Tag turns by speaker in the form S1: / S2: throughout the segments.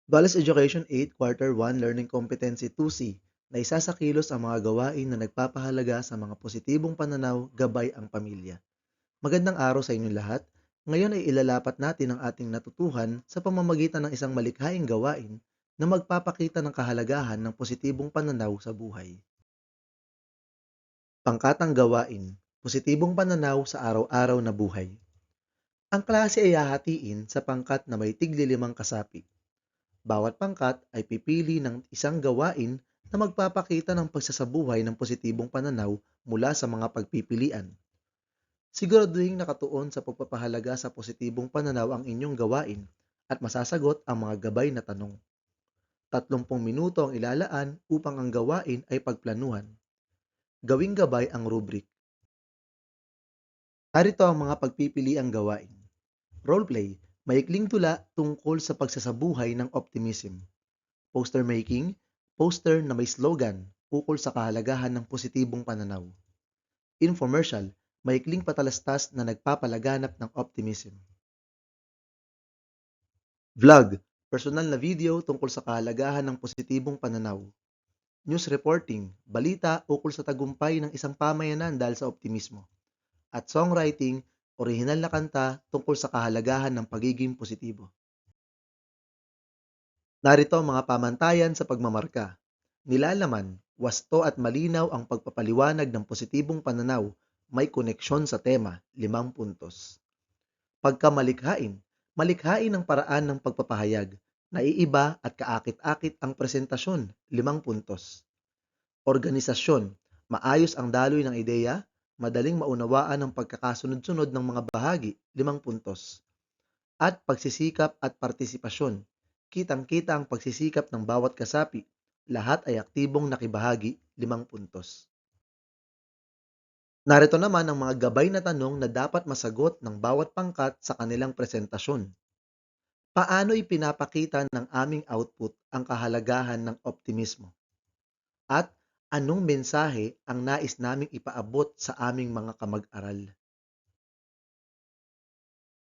S1: Values Education 8 Quarter 1 Learning Competency 2C na isa sa kilos ang mga gawain na nagpapahalaga sa mga positibong pananaw gabay ang pamilya. Magandang araw sa inyong lahat. Ngayon ay ilalapat natin ang ating natutuhan sa pamamagitan ng isang malikhaing gawain na magpapakita ng kahalagahan ng positibong pananaw sa buhay. Pangkatang gawain, positibong pananaw sa araw-araw na buhay. Ang klase ay hahatiin sa pangkat na may tigli-5 kasapi. Bawat pangkat ay pipili ng isang gawain na magpapakita ng pagsasabuhay ng positibong pananaw mula sa mga pagpipilian. Siguraduhing nakatuon sa pagpapahalaga sa positibong pananaw ang inyong gawain at masasagot ang mga gabay na tanong. 30 minuto ang ilalaan upang ang gawain ay pagplanuhan. Gawing gabay ang rubric. Narito ang mga pagpipiliang gawain. Roleplay, maikling tula tungkol sa pagsasabuhay ng optimism. Poster making, poster na may slogan ukol sa kahalagahan ng positibong pananaw. Infomercial, maikling patalastas na nagpapalaganap ng optimism. Vlog, personal na video tungkol sa kahalagahan ng positibong pananaw. News reporting, balita ukol sa tagumpay ng isang pamayanan dahil sa optimismo. At songwriting, orihinal na kanta tungkol sa kahalagahan ng pagiging positibo. Narito ang mga pamantayan sa pagmamarka. Nilalaman, wasto at malinaw ang pagpapaliwanag ng positibong pananaw, may koneksyon sa tema, 5 puntos. Pagkamalikhain, malikhain ang paraan ng pagpapahayag, naiiba at kaakit-akit ang presentasyon, 5 puntos. Organisasyon, maayos ang daloy ng ideya, madaling maunawaan ang pagkakasunod-sunod ng mga bahagi, 5 puntos. At pagsisikap at partisipasyon, kitang-kita ang pagsisikap ng bawat kasapi, lahat ay aktibong nakibahagi, 5 puntos. Narito naman ang mga gabay na tanong na dapat masagot ng bawat pangkat sa kanilang presentasyon. Paano ipinapakita ng aming output ang kahalagahan ng optimismo? At anong mensahe ang nais naming ipaabot sa aming mga kamag-aral?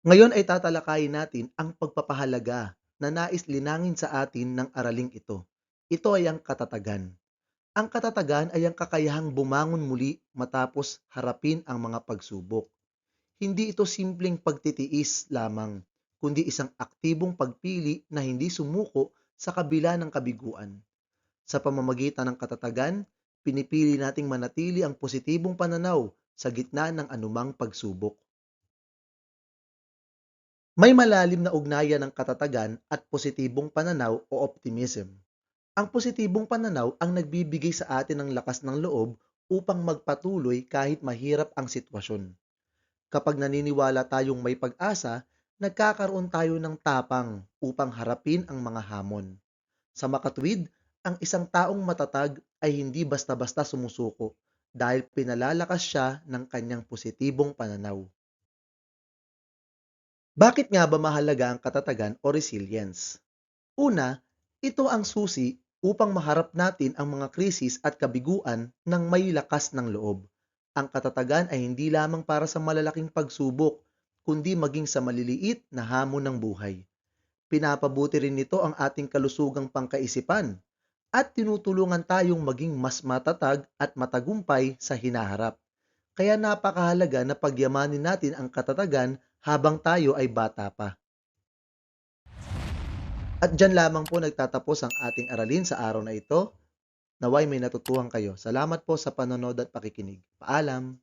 S1: Ngayon ay tatalakayin natin ang pagpapahalaga na nais linangin sa atin ng araling ito. Ito ay ang katatagan. Ang katatagan ay ang kakayahang bumangon muli matapos harapin ang mga pagsubok. Hindi ito simpleng pagtitiis lamang, kundi isang aktibong pagpili na hindi sumuko sa kabila ng kabiguan. Sa pamamagitan ng katatagan, pinipili nating manatili ang positibong pananaw sa gitna ng anumang pagsubok. May malalim na ugnayan ng katatagan at positibong pananaw o optimism. Ang positibong pananaw ang nagbibigay sa atin ng lakas ng loob upang magpatuloy kahit mahirap ang sitwasyon. Kapag naniniwala tayong may pag-asa, nagkakaroon tayo ng tapang upang harapin ang mga hamon. Sa makatuwid, ang isang taong matatag ay hindi basta-basta sumusuko dahil pinalalakas siya ng kanyang positibong pananaw. Bakit nga ba mahalaga ang katatagan o resilience? Una, ito ang susi upang maharap natin ang mga krisis at kabiguan ng may lakas ng loob. Ang katatagan ay hindi lamang para sa malalaking pagsubok, kundi maging sa maliliit na hamon ng buhay. Pinapabuti rin nito ang ating kalusugang pangkaisipan at tinutulungan tayong maging mas matatag at matagumpay sa hinaharap. Kaya napakahalaga na pagyamanin natin ang katatagan habang tayo ay bata pa. At dyan lamang po nagtatapos ang ating aralin sa araw na ito. Naway may natutuhan kayo. Salamat po sa panonood at pakikinig. Paalam!